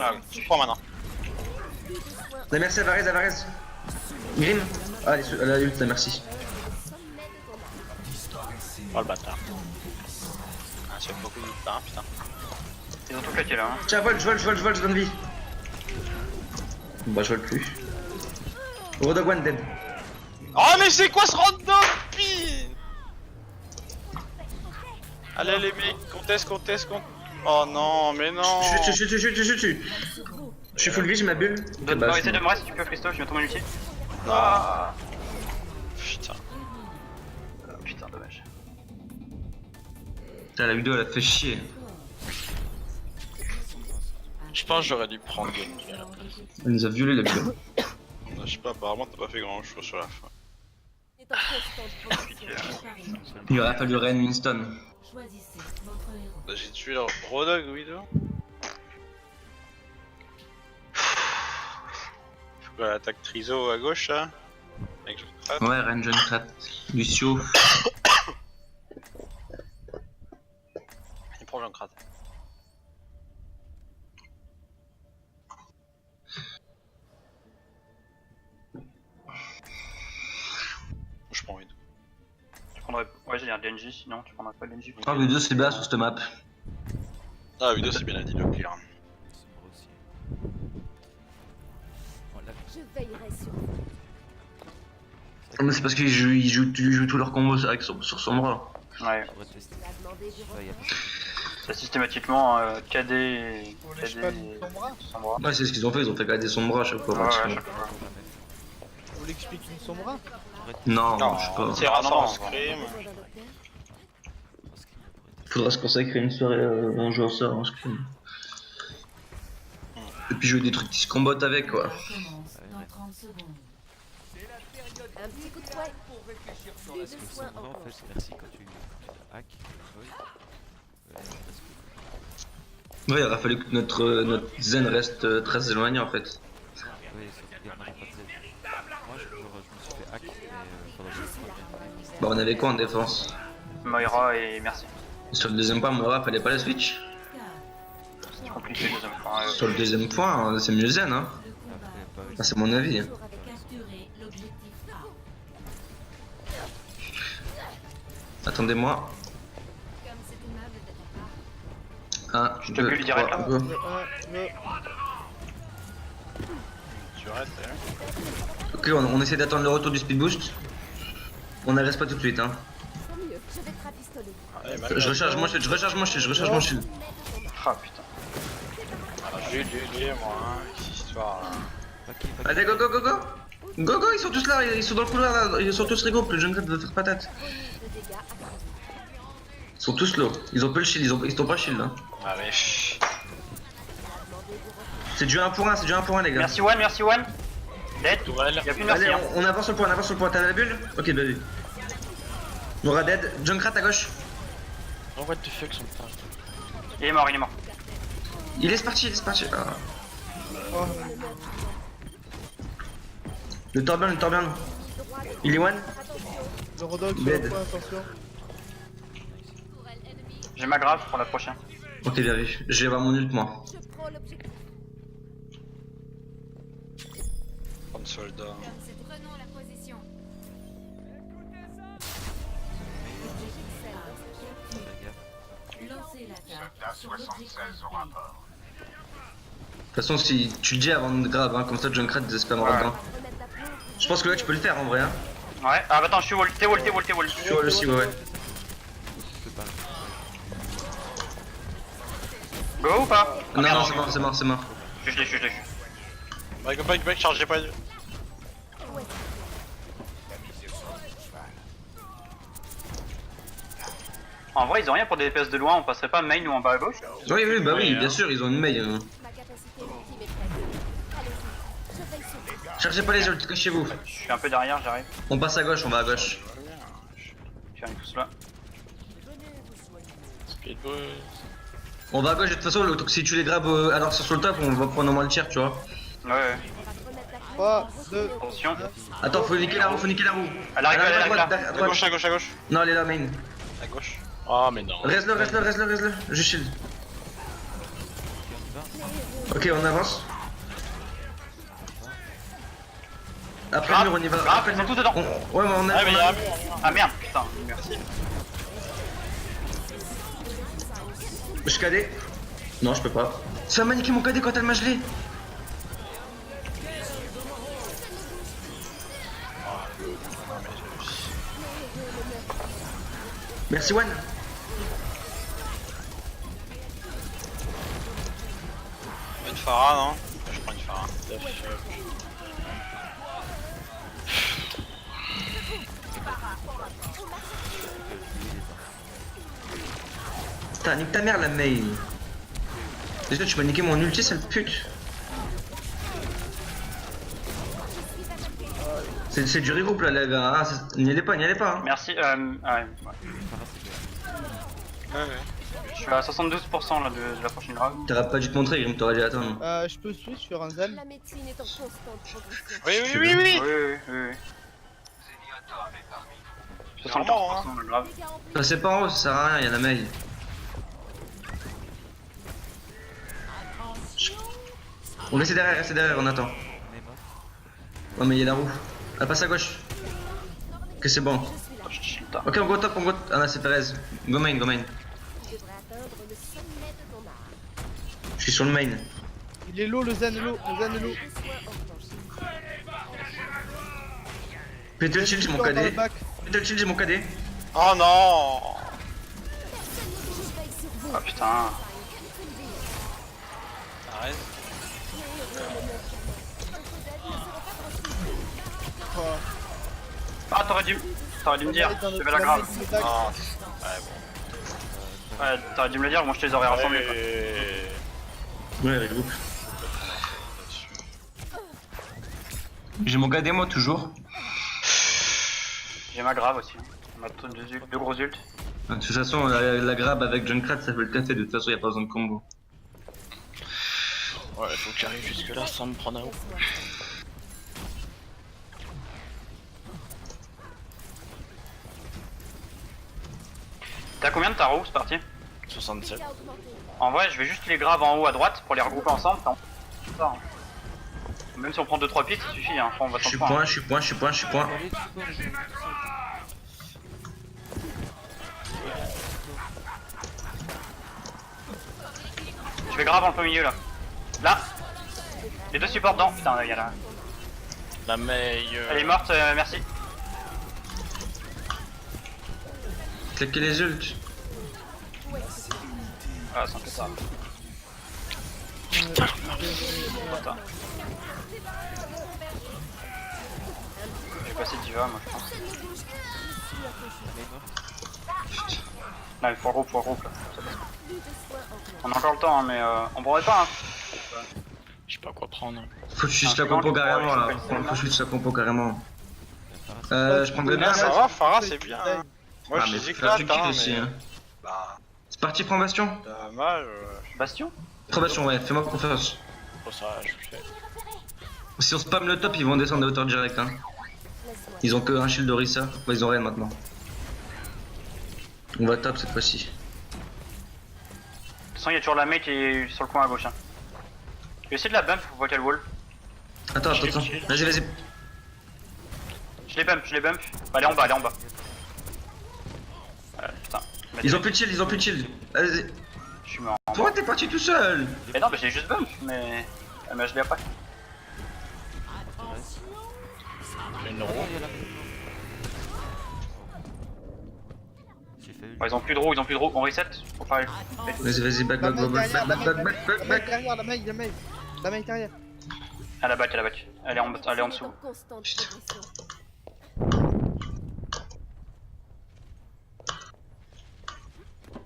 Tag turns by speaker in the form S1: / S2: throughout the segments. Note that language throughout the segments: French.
S1: Ah, tu prends maintenant.
S2: La merci à Varese. Grim. Ah, elle a ult, la merci.
S1: Oh le bâtard. Ah, j'ai beaucoup de temps, putain.
S3: Ils ont tout claqué là. Hein.
S2: Tiens, vol, je donne vie. Bah, je vole plus. Rodog One dead.
S1: Oh, mais c'est quoi ce random pin? Allez, les mecs, conteste. Oh non, mais non.
S2: Je tue. Je suis full vie, j'ai ma bulle.
S3: Essaye de me rester si tu peux, Christophe, je mets ton ulti.
S1: Non.
S3: Ah.
S1: Putain.
S3: Putain, dommage.
S2: Putain, la vidéo elle a fait chier.
S1: Je pense que j'aurais dû prendre Genji à la place.
S2: Elle nous a violé la vidéo.
S1: Je sais pas, apparemment t'as pas fait grand chose sur la fin.
S2: Il aurait fallu Ren Winston.
S1: Bah, j'ai tué leur Rodog, Widow. Faut qu'on attaque Triso à gauche là. Avec Junkrat.
S2: Ouais, Ren, Junkrat, Lucio.
S1: Il prend Junkrat. Je prends Widow.
S3: Tu prendrais. Ouais, j'ai un Genji sinon, tu prendrais pas Genji.
S2: Ah, Ludo c'est bas sur cette map.
S1: Ah, Widow c'est bien la dit le clear.
S4: Je veillerai sur vous.
S2: Mais c'est parce qu'ils jouent tous leurs combos avec sur son bras.
S3: Ouais.
S4: Tu as demandé du
S3: C'est systématiquement KD et.
S5: Lèche pas ton bras.
S3: Sans bras.
S2: Ouais, c'est ce qu'ils ont fait, ils ont fait garder son bras à chaque fois.
S3: Ouais,
S2: pratiquement.
S3: chaque fois.
S5: Vous voulez que je pique une sombra?
S2: Non,
S1: Non,
S2: je sais pas.
S1: c'est rare
S3: non,
S1: en
S3: non.
S1: scrim.
S4: besoin d'un docteur.
S2: Faudra se consacrer une soirée un jour ça en scrim. Et puis jouer des trucs qui se combattent avec quoi.
S4: Un petit coup de fouet. Plus de soins en compte.
S6: Merci quand tu hack.
S2: Ouais, il aurait fallu que notre zen reste très éloigné en fait.
S6: Oui, sauf qu'il y a pas de Z. Moi je me suis fait hack, mais faudrait que je
S2: Bah on avait quoi en défense?
S3: Moira et merci.
S2: Sur le deuxième point, Mora fallait pas la switch.
S3: C'est compliqué le deuxième point.
S2: Sur le deuxième point, c'est mieux zen hein. Ah, c'est mon avis.
S4: Toujours avec un.
S2: Attendez-moi.
S4: Comme c'est aimable de ta part.
S2: 1,
S3: Je te
S2: 2,
S3: bulle direct,
S2: 3,
S3: là.
S2: go.
S1: Tu arrêtes, hein.
S2: Ok, on essaie d'attendre le retour du speed boost. On n'arrête pas tout de suite hein.
S4: Tant mieux, je vais te rafistoler.
S1: Allez, mal.
S2: Je recharge mon shield.
S3: Ah putain.
S1: J'ai moi, hein, cette histoire là.
S2: Allez, go, ils sont tous là, ils sont dans le couloir là, ils sont tous régaux, le Junkrat va faire patate.
S4: De dégâts à
S2: Ils sont tous low, ils ont pas le shield, ils ont pas le shield hein.
S1: Allez.
S2: C'est du 1 pour 1, les gars.
S3: Merci One. Dead.
S1: Tourelle.
S3: Y'a plus de merci.
S2: Allez,
S3: Hein.
S2: on avance sur le point, t'as la bulle? Ok, bah oui. Mora dead, Junkrat à gauche.
S1: Oh, what the fuck, son putain.
S3: Il est mort.
S2: Il est parti. Ah.
S5: Oh,
S2: Le Torbian. Il est one.
S5: le Rodog sur
S2: Dead.
S5: le point, attention.
S3: J'ai ma grave pour la prochaine.
S2: Ok, bien vu. Je vais avoir mon ult moi.
S4: Je prends l'objectif.
S1: Prendre soldat.
S4: Prenons la position. Lancez l'attaque.
S2: De toute façon, si tu le dis avant de grave, hein, comme ça Junkrat désespérément
S3: Ouais.
S2: dedans. Je pense que là tu peux le faire en vrai. Hein.
S3: Ouais. Ah, attends, je suis wall. T'es wall.
S2: Je suis aussi, ouais.
S3: Go ou pas?
S2: Non,
S3: merde,
S2: c'est mort.
S3: Je l'ai.
S1: Back, chargez pas.
S3: En vrai, ils ont rien pour des DPS de loin, on passerait pas main ou en bas à gauche?
S2: Oui, bah oui,
S1: Ouais,
S2: bien
S1: hein.
S2: sûr, ils ont une mail.
S4: Ma capacité ultime est prête. Allez-y. Je veille sur vous.
S2: Cherchez pas les ults, cachez-vous.
S3: Je suis un peu derrière, j'arrive.
S2: On passe à gauche, on va à gauche.
S3: Je suis tous là.
S1: Speed boost.
S2: On va à gauche, de toute façon, si tu les grabes alors sur le top, on va prendre au moins le tiers, tu vois.
S3: Ouais.
S5: 3, 2,
S3: Attention.
S2: Attends, faut niquer la roue.
S3: Elle arrive
S2: À
S3: là.
S2: droite.
S1: À gauche.
S2: Non, elle est là, main.
S1: À gauche. Oh, mais non.
S2: Reste-le, je shield. Ok, on avance. Après le mur, on y va.
S3: Ah,
S2: Après
S3: ils
S2: le
S3: sont
S2: mur.
S3: tous dedans.
S2: Ouais, mais on a.
S1: Ah, mais
S2: on
S1: il y
S2: a-
S1: a un mur.
S3: Ah merde, putain, merci.
S2: Je suis KD. Non, je peux pas. Ça m'a niqué mon KD quand elle m'a gelé. Merci One.
S1: Une Pharah, non? Je prends une Pharah.
S2: Putain, nique ta mère la mail. Déjà, tu m'as niqué mon ulti, sale pute. C'est du regroupe là, les gars. Ah, n'y allez pas, n'y allez pas. Hein.
S3: Merci, ouais.
S6: Farah, c'est bien.
S1: Ouais, ouais.
S3: Je suis à 72% là de la prochaine grave.
S2: T'aurais pas dû te montrer, Grim, t'aurais dû attendre.
S5: Je peux switch sur un Zen.
S4: La médecine est en constante progression.
S1: Oui, oui,
S2: Tu
S1: oui,
S2: veux.
S1: oui.
S3: Oui. 75% de grave.
S4: Dégâts en plus.
S2: Passez pas en haut, ça sert à rien, y'a la mail. On reste derrière, on attend.
S6: On est mort.
S2: Oh, mais y'a la roue. Elle passe à gauche. Ok, c'est bon.
S3: Putain.
S2: Ok, on go top, on go. Ah, là, c'est Perez. Go main, go main.
S4: Tu devrais atteindre le sommet de ton art.
S2: Je suis sur le main.
S5: Il est low, le Zen est low, le Zen est low.
S4: Soin enclenché.
S2: Pété le shield, j'ai mon
S5: Dans le
S2: KD.
S5: back.
S2: Pété le shield, j'ai mon KD.
S1: Oh non.
S4: Je veille sur vous.
S3: Ah putain.
S1: Arrête.
S5: Oh.
S3: Ah, t'aurais dû me dire, c'est pas la grave.
S1: Ah, ouais, bon.
S3: Ouais, t'aurais dû me le dire, moi je te les aurais rassemblés quoi.
S2: Ouais, regroupe. J'ai mon KD, moi, toujours.
S3: J'ai ma grave aussi. On a deux gros ults.
S2: De toute façon, la grab avec Junkrat, ça fait le café. De toute façon, y'a pas besoin de combo.
S1: Ouais, faut que j'arrive jusque là sans me prendre un haut.
S3: T'as combien de tarots, c'est parti?
S1: 67.
S4: Dégâts augmentés.
S3: En vrai, je vais juste les graves en haut à droite pour les regrouper ensemble. Ça, hein. Même si on prend 2-3 pics, ça suffit. Hein. Enfin, on va
S2: Je
S3: s'en
S2: suis
S3: prendre.
S2: point, je suis point, je suis point, je suis point.
S6: Allez, tu peux, on est tout seul.
S3: Je vais grave en plein milieu là. Là. Les deux supports dedans. Putain, y'a là.
S1: La meilleure.
S3: Elle est morte, merci.
S2: Claquez les ults.
S3: Ah, c'est un peu ça.
S1: Putain,
S3: Attends. Je vais passer Diva, moi je pense.
S6: Elle est morte.
S3: Non, il faut regroupe là.
S4: Plus de soins enclenchés.
S3: On a encore le temps, hein, mais on pourrait pas. Hein.
S1: je sais pas quoi prendre.
S2: Faut que je switch la compo carrément là. Faut que je switch la compo carrément. Je prendrais bien.
S1: Bien, ça va, Farah, c'est bien. Hein. Moi,
S2: Ah,
S1: je
S2: mais
S1: les
S2: faut faire
S1: éclate,
S2: du kill
S1: hein,
S2: aussi.
S1: mais...
S2: Hein.
S1: Bah,
S2: C'est parti, prends Bastion.
S1: dommage.
S3: Bastion.
S2: Prends Bastion, ouais, fais-moi confiance.
S1: Pour ça, je fais.
S2: Si on spam le top, ils vont descendre de hauteur direct. Hein.
S4: Laisse-moi.
S2: Ils ont que un shield d'Orisa. Ouais, ils ont rien maintenant. On va top cette fois-ci.
S3: De toute façon, il y a toujours la mec qui est sur le coin à gauche. Hein. Je vais essayer de la bump pour voir qu'elle wall.
S2: Attends. Vas-y.
S3: Je les bump. Bah, elle est en bas, Putain.
S2: Ils ont plus de shield, Vas-y.
S3: Je suis mort.
S2: Pourquoi t'es parti tout seul?
S3: Mais non, mais j'ai juste bump, mais. Elle m'a gelé après.
S1: Une
S6: Ah,
S1: roue.
S6: il y a la- J'ai failli.
S3: Bon, ils ont plus de roue, on reset. Faut faire.
S2: Vas-y, back.
S5: La main carrière.
S3: Elle a back. Elle est en dessous.
S4: En constante progression.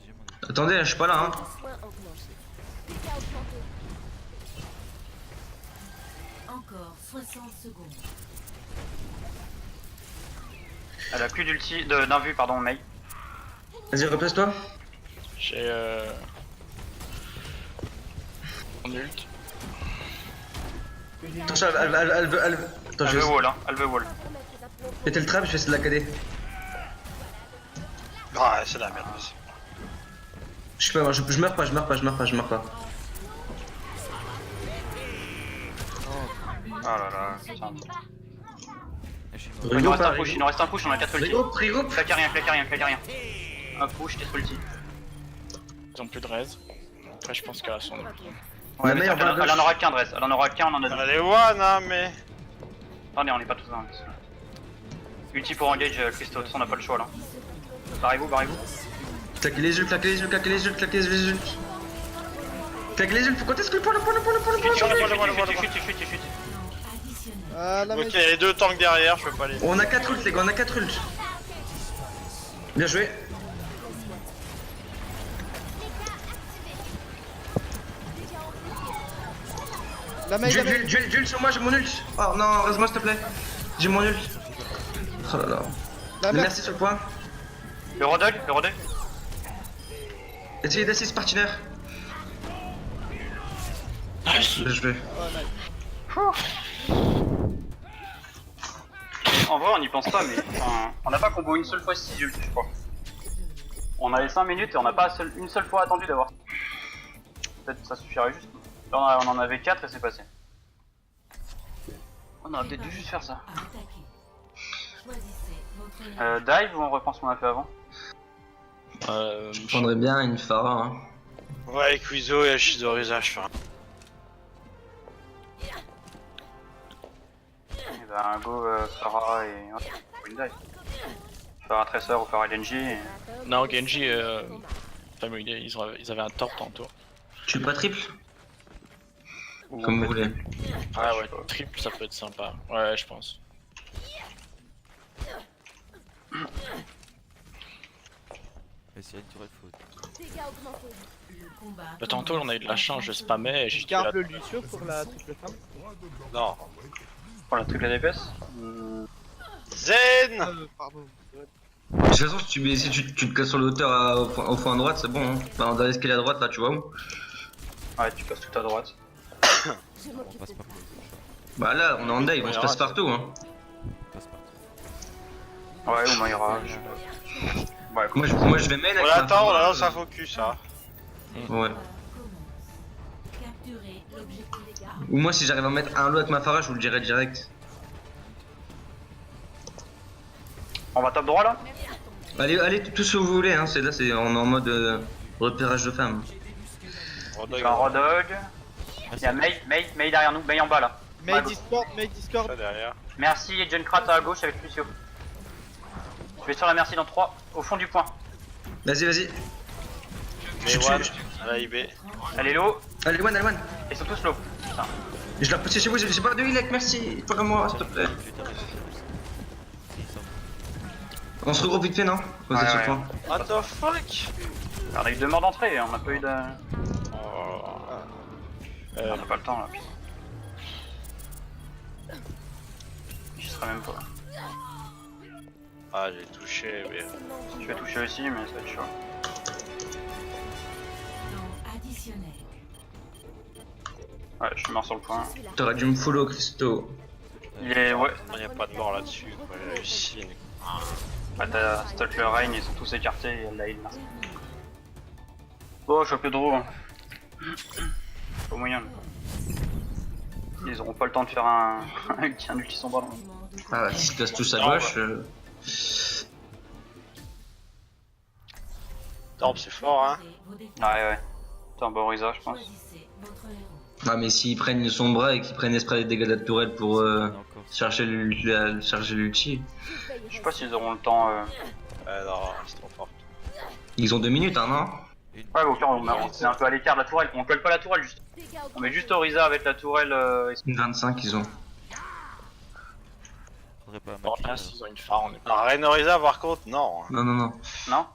S6: J'ai mon
S2: Attendez, je suis pas là. Hein.
S4: Soins enclenchés. Dégâts augmentés.
S7: Encore 60 secondes.
S3: Elle a plus d'ulti, d'invue, pardon, Mei.
S2: Vas-y, replace-toi.
S1: J'ai mon ult.
S2: Attention, elle veut. Attends,
S3: Elle
S2: je
S3: veut
S2: vais
S3: wall, hein, elle veut wall.
S4: Remettre les aplombs.
S2: péter le trap, je vais essayer de la KD.
S1: Ah, c'est la merde.
S2: Je sais pas, moi, je meurs pas.
S3: Ah là là, putain.
S6: Et je suis
S3: Il nous
S2: Rigo
S3: reste un
S2: pas,
S3: push,
S2: Rigo.
S3: il nous reste un push, on a 4 ulti.
S2: Rigo.
S3: Claquez rien, claquez rien, claquez rien. Un push, 4 ulti.
S1: Ils ont plus de raise. Après, je pense qu'elle a son.
S3: Ouais, mais
S2: meilleure
S3: elle
S2: balle
S3: en aura qu'un dress, elle en aura qu'un, on en a deux.
S1: Allez, one, hein, mais.
S3: Attendez, on est pas tous dans. Ulti pour engage Christo, de toute façon, on n'a pas le choix là. Barrez-vous, barrez-vous.
S2: Claquez les yeux, claquez les yeux, claquez les yeux, claquez les yeux. Claquez les yeux, faut contester le point, le point.
S3: Chute.
S5: Ah, la
S1: Ok,
S5: mec.
S1: les deux tanks derrière, je peux pas les.
S2: On a 4 ults les gars, on a 4 ults. Bien joué.
S5: La mec, la mec.
S2: Duel sur moi, j'ai mon ult. Oh non, reste-moi s'il te plaît. J'ai mon ult. Oh là là.
S5: La mec.
S2: Merci sur le point.
S3: Le rodog.
S2: Essayez d'assist partenaire. Bien joué.
S5: Oh, nice.
S3: En vrai, on n'y pense pas, mais enfin, on n'a pas combo une seule fois 6 ulti, je crois. On avait 5 minutes et on n'a pas une seule fois attendu d'avoir. Peut-être ça suffirait juste. Là, on en avait 4 et c'est passé. On aurait peut-être dû juste faire ça. Dive ou on reprend ce qu'on a fait avant?
S2: Je prendrais bien une Pharah. Hein.
S1: Ouais, avec Wizo et Shizoriza, je fais un.
S3: Et ben go Pharah et... Ouais, une dive. Pharah Tracer ou Pharah Genji et...
S8: Non, Genji, ils avaient un tort tantôt.
S2: Tu veux pas triple?
S3: ou
S2: Comme
S3: on
S2: vous
S3: peut-
S2: voulez.
S8: Ah ouais, triple ça peut être sympa. Ouais, je pense.
S6: Et s'il y a une tourelle, faut.
S4: Dégâts augmentés.
S8: Bah, tantôt on a eu de la chance, je spammais et j'ai
S5: Je garde le Lucio pour la triple femme.
S1: Non.
S3: Pour la triple DPS.
S1: Zen.
S5: Pardon.
S2: De toute façon, si tu te casses sur le hauteur au fond à droite, c'est bon. Hein. Enfin, dans l'escalier à droite, là, tu vois où?
S3: Ouais, tu passes tout à droite.
S4: Je
S6: On
S4: m'occupe
S6: passe
S4: de
S6: pas
S4: ça.
S6: pour le choix.
S2: Bah là, on est en dive, on se passe partout. Hein.
S6: On passe partout.
S3: Ouais, ou Mirage. Ouais, écoute.
S2: Moi, je vais main avec
S1: On
S2: ma
S1: attend, on
S2: Pharah.
S1: lance un focus, hein.
S2: Ouais.
S7: Capturer l'objectif.
S2: Ou moi, si j'arrive à mettre un lot avec ma Pharah, je vous le dirai direct.
S3: On va top droit là?
S2: Allez, tout ce que vous voulez. Hein. Là, on est en mode repérage de femmes.
S3: J'ai un Rodog. Il y a Mei derrière nous, Mei en bas là.
S5: Mate Discord, Mate Discord.
S1: Ça derrière.
S3: Merci et Junkrat à gauche avec Lucio. Je vais sur la merci dans 3, au fond du point.
S2: Vas-y.
S1: Mais one, à la IB.
S3: Elle est low,
S2: Allez, one.
S3: ils sont tous low. Putain.
S2: Je la pousse chez vous, j'ai pas de heal, merci. Pas comme moi, s'il te plaît. On se regroupe vite fait, non? Vous êtes
S3: Ouais,
S2: sur le
S3: ouais.
S2: point.
S1: What the fuck?
S3: On a eu 2 morts d'entrée, on a pas eu de...
S1: Oh.
S3: On a pas le temps là. J'y serai même pas.
S1: Ah, j'ai touché, mais.
S3: Je vais toucher aussi, mais ça va être chaud.
S7: Additionnel.
S3: Ouais, je suis mort sur le point.
S4: Je suis là.
S2: T'aurais dû me follow, Christo.
S3: Il est... Ouais,
S1: Il n'y a pas de mort là-dessus, quoi. J'ai réussi.
S3: bah, t'as Stuck le Rain, ils sont tous écartés et elle l'a heal là. Oh, je peux draw. Pas moyen. Ils auront pas le temps de faire un ulti son bras.
S2: Ah, bah, s'ils se cassent tous à
S1: Non,
S2: gauche.
S1: Torb, c'est fort, hein.
S3: Ouais. Attends, Borisa, je pense.
S7: Choisissez votre héros.
S2: Ah, mais s'ils prennent son bras et qu'ils prennent esprit des dégâts de la tourelle pour
S6: On a encore.
S2: charger l'ulti,
S3: Je sais pas s'ils auront le temps.
S1: Non, c'est trop fort.
S2: ils ont 2 minutes, hein, non?
S3: Ouais, au pire, on est un peu à l'écart de la tourelle. On colle pas la tourelle juste.
S4: Dégâts
S3: On
S4: augmentés.
S3: met juste Orisa avec la tourelle.
S2: 25, ils ont.
S6: Faudrait pas
S8: Bon,
S6: mettre
S8: là, s'ils ont une phare, on est pas.
S1: Alors, Reynoriza, par contre, non.
S2: Non.
S3: Non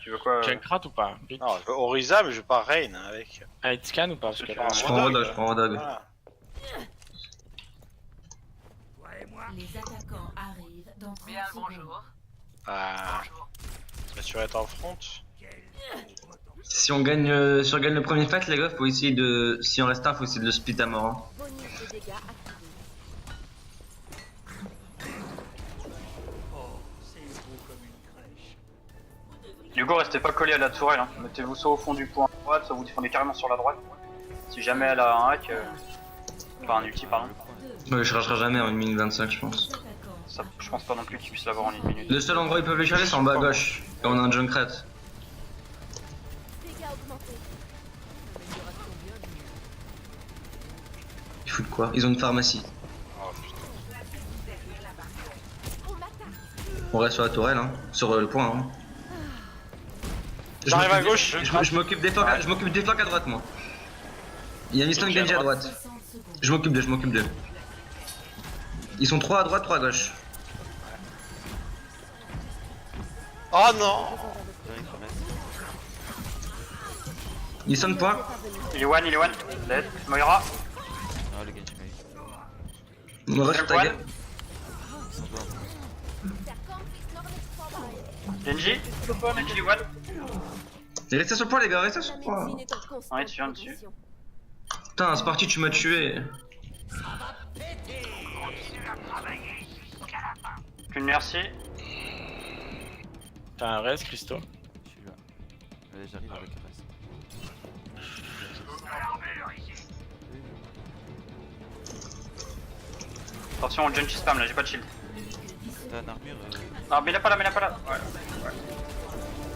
S3: Tu veux quoi
S8: Junkrat ou pas? Vite.
S1: Non, je veux Orisa, mais je veux pas Rain avec.
S8: Ah, il scan ou pas? Parce que là,
S2: Je prends Rodog,
S1: Voilà.
S7: Les attaquants arrivent dans 30 secondes.
S1: Ah. Mais tu vas être en front.
S2: Si on gagne le premier fight, les gars, faut essayer de. Si on reste un, faut essayer de le split à mort. Hein.
S4: Bonus de dégâts activé.
S3: Hugo, restez pas collé à la tourelle. Hein. Mettez-vous soit au fond du point à droite, soit vous défendez carrément sur la droite. Si jamais elle a un hack. Enfin, un ulti, pardon.
S2: Ouais, je chargerai jamais en 1 minute 25, je pense.
S3: Ça, je pense pas non plus que tu puisses l'avoir en 1 minute.
S2: Le seul endroit où ils peuvent les charger, c'est en bas à gauche. Quand on a un Junkrat.
S4: Dégâts augmentés.
S2: Ils foutent quoi? Ils ont une pharmacie.
S4: On m'attaque.
S2: On reste sur la tourelle, hein. Sur le point, hein.
S1: J'arrive à
S2: m'occupe-
S1: gauche.
S2: Je m'occupe des flancs, je m'occupe des flancs à droite, moi. Il y a Winston Genji à droite.
S7: 60 secondes.
S2: Je m'occupe d'eux. Ils sont 3 à droite, 3 à gauche.
S1: Oh non.
S2: Ils sont point.
S3: Il est one, dead. Moira,
S6: Ah, le Genji Mei.
S2: On reste sur ta gueule.
S6: Ils sont dehors.
S4: Der Kampf ist noch nicht vorbei.
S3: Genji, Genji one.
S2: Et restez sur le point, les gars, restez sur
S4: La
S2: le point.
S4: médecine est en constante
S3: Ouais, dessus, dessus.
S4: progression.
S2: Putain, c'est parti, tu m'as tué.
S3: Qu'une merci.
S8: T'as un res, Christo?
S6: Je suis là. Allez, j'arrive avec le reste.
S3: Attention, Genji spam là, j'ai pas de shield.
S6: T'as une armure
S3: Non, mais il a pas là, Ouais.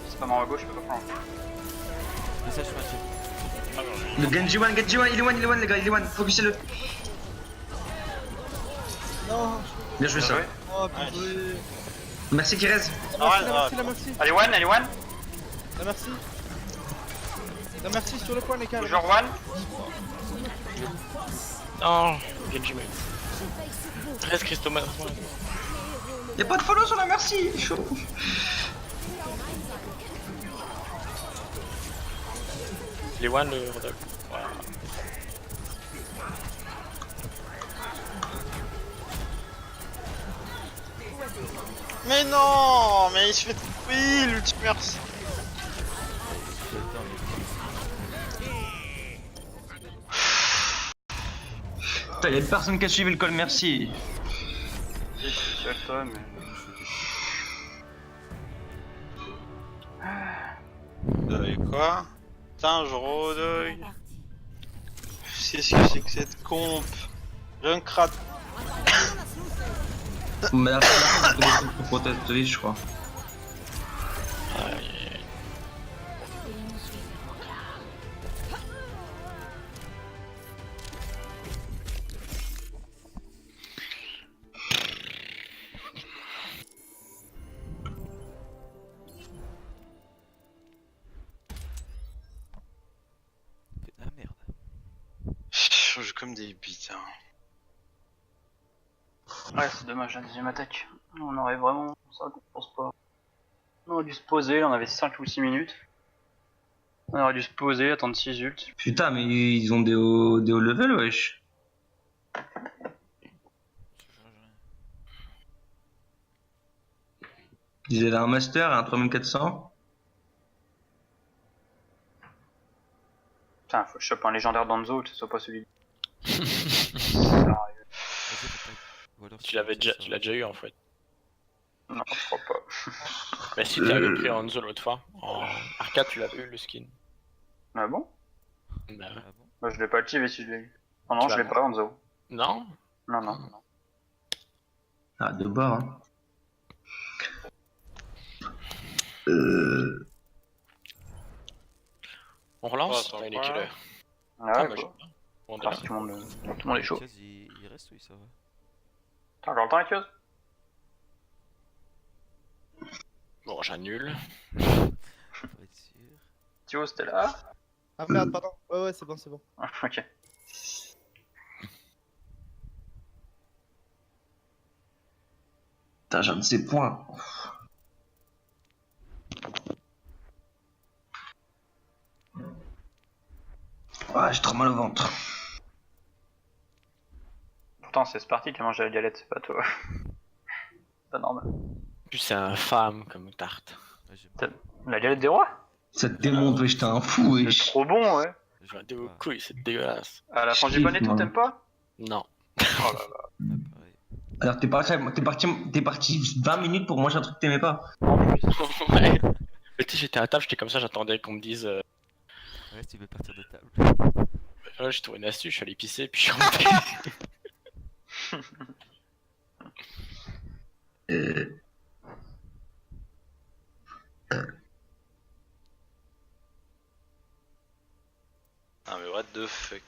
S3: Spam en haut à gauche, je peux pas prendre.
S6: message sur ma chaîne.
S2: Le Genji one, il est one, les gars, il est one. Focusez-le.
S5: Non.
S2: Bien joué, ça.
S3: joué.
S5: Oh, bien joué.
S2: Merci, Kirez.
S5: La merci.
S3: Elle est one.
S5: La merci. La merci sur le point, les gars.
S3: Toujours one.
S8: Non, Genji Mei. Res, Christo,
S2: Y'a pas de follow sur la merci. Chaud.
S8: Il est one, le Rodolphe. Voilà.
S1: Mais non. Mais il se fait. Oui, l'ultime merci.
S2: Putain, y'a une personne qui a suivi le call merci.
S3: Je suis avec toi, mais.
S1: Deuil quoi? Putain, je redeuil.
S7: Partie.
S1: Qu'est-ce que c'est que cette comp? Junkrat.
S2: Mais la fin, pour proteste, je crois.
S8: Aïe, aïe, aïe.
S6: Ah merde.
S1: Je joue comme des bites. Hein.
S3: Ouais, c'est dommage, la deuxième attaque. On aurait vraiment. Ça compense pas. On aurait dû se poser, on avait 5 ou 6 minutes. On aurait dû se poser, attendre 6 ults.
S2: Putain, mais ils ont des hauts level, wesh. Ils avaient un master et un 3400.
S3: Putain, faut que je chope un légendaire d'Anzo, que ce soit pas celui.
S6: Vas-y, faut pas- Ou alors,
S8: Tu l'as déjà eu en fait.
S3: Non, je crois pas.
S8: Mais si tu l'avais pris en Hanzo l'autre fois, en arcade tu l'avais eu le skin.
S3: Ah bon?
S8: Bah,
S6: Ah bon?
S3: Bah, je l'ai pas activé si je l'ai eu. Oh non,
S8: Tu
S3: je l'ai
S8: l'as-
S3: pas, Anzo.
S8: non.
S3: Non.
S2: Ah, de bord, hein.
S8: On relance?
S1: Oh, attends,
S8: Il est
S1: quoi
S8: quelle heure?
S3: Ah
S8: Ah,
S3: ouais,
S8: bah,
S3: bah.
S8: je- Bon,
S3: Parce que tout le monde est chaud.
S6: Kaz, il reste ou il s'en va?
S3: T'as encore le temps, Akios?
S8: Bon, j'annule.
S6: Faut être sûr.
S3: Tio, c'était là?
S5: Ah merde, pardon. Ouais, c'est bon, c'est bon.
S3: Ah, ok.
S2: Putain, j'ai un de ces points. Ah, j'ai trop mal au ventre.
S3: Pourtant, c'est Sparty qui a mangé la galette, c'est pas toi. C'est pas normal.
S8: En plus, c'est infâme comme tarte.
S6: Ouais, j'aime
S3: La galette des rois?
S2: Ça te démonte, wesh, t'es un fou,
S3: C'est
S2: wesh.
S3: trop bon, ouais.
S8: Je vais aux couilles, c'est dégueulasse.
S3: Ah, la frangipane et tout,
S2: moi.
S3: t'aimes pas?
S8: Non.
S3: Oh là là.
S6: pas pareil.
S2: Alors, t'es parti 20 minutes pour manger un truc que t'aimais pas.
S3: En plus.
S8: Ouais. Mais tu sais, j'étais à table, j'étais comme ça, j'attendais qu'on me dise.
S6: Ouais, tu veux partir de table.
S8: Là, j'ai trouvé une astuce, je suis allé pisser, puis je suis remonté.
S1: Ah mais what the fuck.